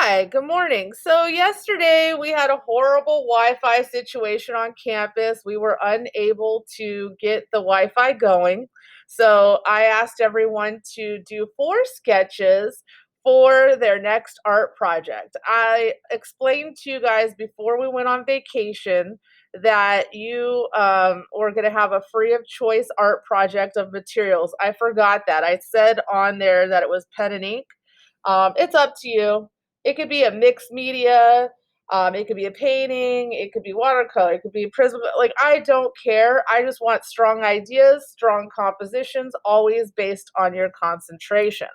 Hi, good morning. So, yesterday we had a horrible Wi Fi situation on campus. We were unable to get the Wi Fi going. So, I asked everyone to do four sketches for their next art project. I explained to you guys before we went on vacation that you were going to have a free of choice art project of materials. I forgot that. I said on there that it was pen and ink. It's up to you. It could be a mixed media. It could be a painting. It could be watercolor. It could be prism. Like, I don't care. I just want strong ideas, strong compositions, always based on your concentration.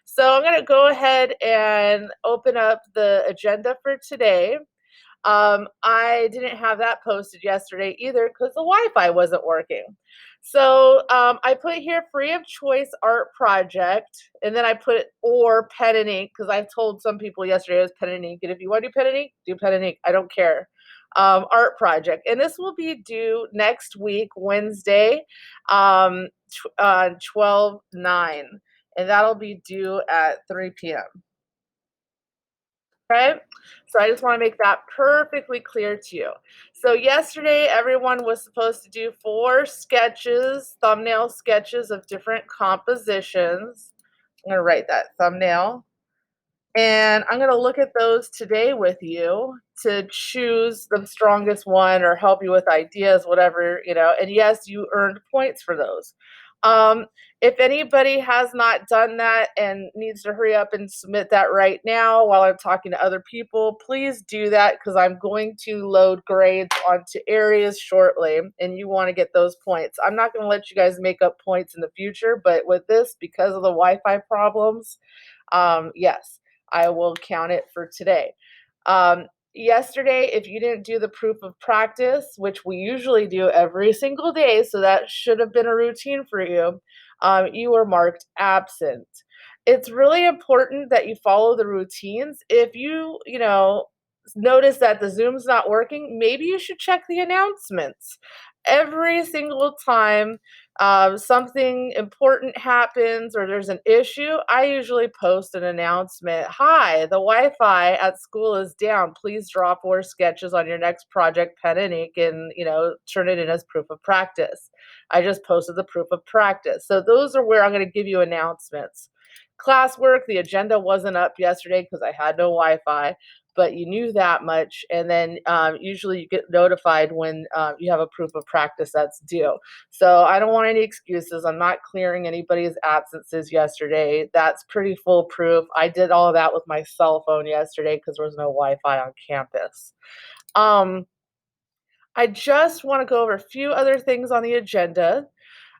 So I'm going to go ahead and open up the agenda for today. I didn't have that posted yesterday either because the Wi-Fi wasn't working. So I put here free of choice art project, and then I put or pen and ink because I told some people yesterday it was pen and ink. And if you want to do pen and ink, do pen and ink. I don't care. Art project, and this will be due next week, Wednesday, 12/9, and that'll be due at 3 p.m. Okay. So I just want to make that perfectly clear to you. So yesterday, everyone was supposed to do four sketches, thumbnail sketches of different compositions. I'm going to write that thumbnail. And I'm going to look at those today with you to choose the strongest one or help you with ideas, whatever. And yes, you earned points for those. Um, if anybody has not done that and needs to hurry up and submit that right now while I'm talking to other people, please do that because I'm going to load grades onto areas shortly and you want to get those points. I'm not going to let you guys make up points in the future, but with this, because of the Wi Fi problems, yes, I will count it for today. Yesterday, if you didn't do the proof of practice, which we usually do every single day, so that should have been a routine for you, you were marked absent. It's really important that you follow the routines. If you notice that the Zoom's not working, maybe you should check the announcements. Every single time something important happens or there's an issue, I usually post an announcement. Hi, the Wi Fi at school is down. Please draw four sketches on your next project, pen and ink, and turn it in as proof of practice. I just posted the proof of practice. So those are where I'm going to give you announcements. Classwork, the agenda wasn't up yesterday because I had no Wi Fi, but you knew that much. And then usually you get notified when you have a proof of practice that's due. So I don't want any excuses. I'm not clearing anybody's absences yesterday. That's pretty foolproof. I did all of that with my cell phone yesterday because there was no Wi Fi on campus. Um, I just want to go over a few other things on the agenda.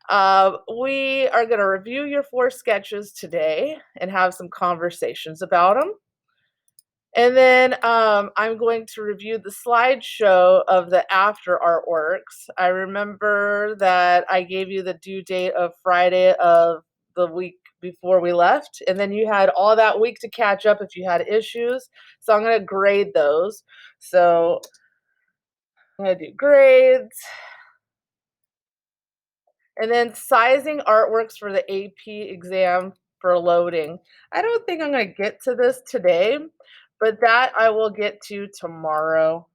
We are going to review your four sketches today and have some conversations about them. And then I'm going to review the slideshow of the after artworks. I remember that I gave you the due date of Friday of the week before we left, and then you had all that week to catch up if you had issues. So I'm going to grade those. So I'm going to do grades. And then sizing artworks for the AP exam for loading. I don't think I'm going to get to this today, but that I will get to tomorrow.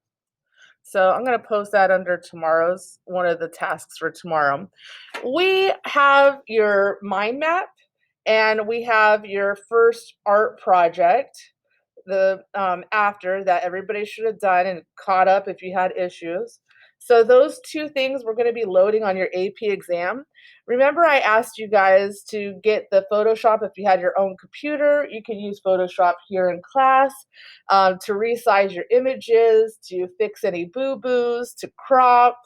So I'm going to post that under tomorrow's one of the tasks for tomorrow. We have your mind map and we have your first art project. The after that everybody should have done and caught up if you had issues. So those two things we're going to be loading on your AP exam. Remember, I asked you guys to get the Photoshop if you had your own computer. You can use Photoshop here in class to resize your images, to fix any boo-boos, to crop.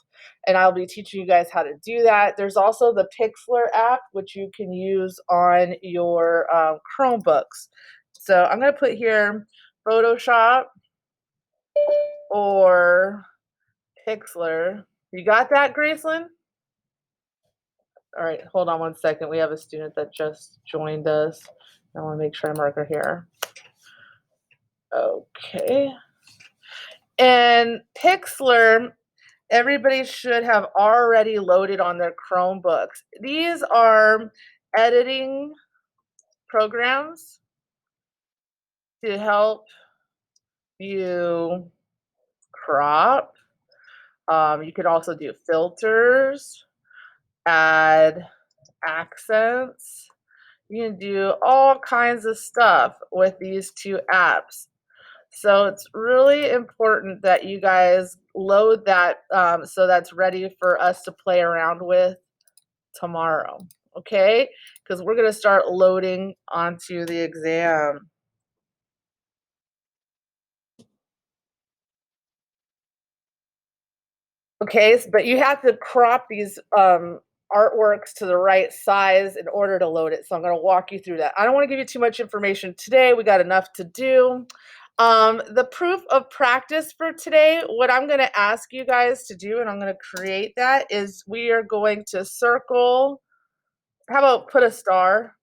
And I'll be teaching you guys how to do that. There's also the Pixlr app, which you can use on your Chromebooks. So I'm going to put here Photoshop or Pixlr. You got that, Graceland? All right, hold on one second. We have a student that just joined us. I want to make sure I mark her here. Okay. And Pixlr, everybody should have already loaded on their Chromebooks. These are editing programs to help you crop. You could also do filters, add accents. You can do all kinds of stuff with these two apps. So it's really important that you guys load that so that's ready for us to play around with tomorrow. Okay? Because we're going to start loading onto the exam. Okay, but you have to crop these artworks to the right size in order to load it. So I'm going to walk you through that. I don't want to give you too much information today. We got enough to do. The proof of practice for today, what I'm going to ask you guys to do, and I'm going to create that, is we are going to circle. How about put a star?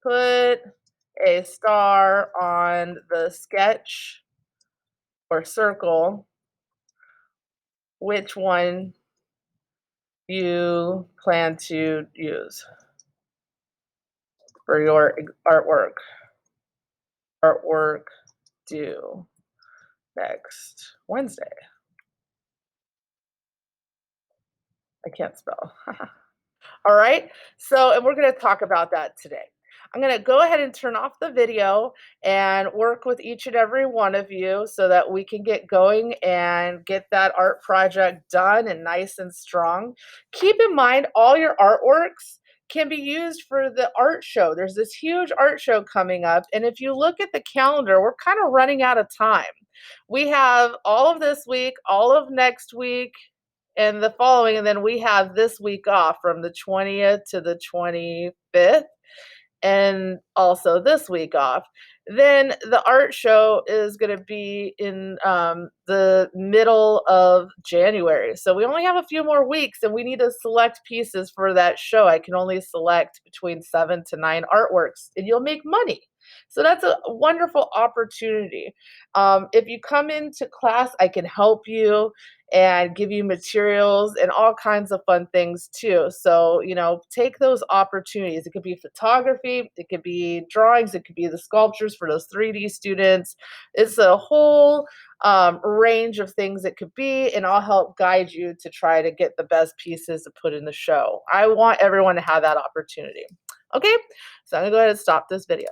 Put a star on the sketch or circle which one you plan to use for your artwork. Artwork due next Wednesday. I can't spell. All right. So, and we're going to talk about that today. I'm going to go ahead and turn off the video and work with each and every one of you so that we can get going and get that art project done and nice and strong. Keep in mind, all your artworks can be used for the art show. There's this huge art show coming up. And if you look at the calendar, we're kind of running out of time. We have all of this week, all of next week, and the following, and then we have this week off from the 20th to the 25th, and also this week off. Then the art show is going to be in the middle of January. So we only have a few more weeks and we need to select pieces for that show. I can only select between 7 to 9 artworks and you'll make money. So that's a wonderful opportunity. If you come into class, I can help you and give you materials and all kinds of fun things too. So, take those opportunities. It could be photography, it could be drawings, it could be the sculptures for those 3D students. It's a whole range of things it could be, and I'll help guide you to try to get the best pieces to put in the show. I want everyone to have that opportunity. Okay, so I'm gonna go ahead and stop this video.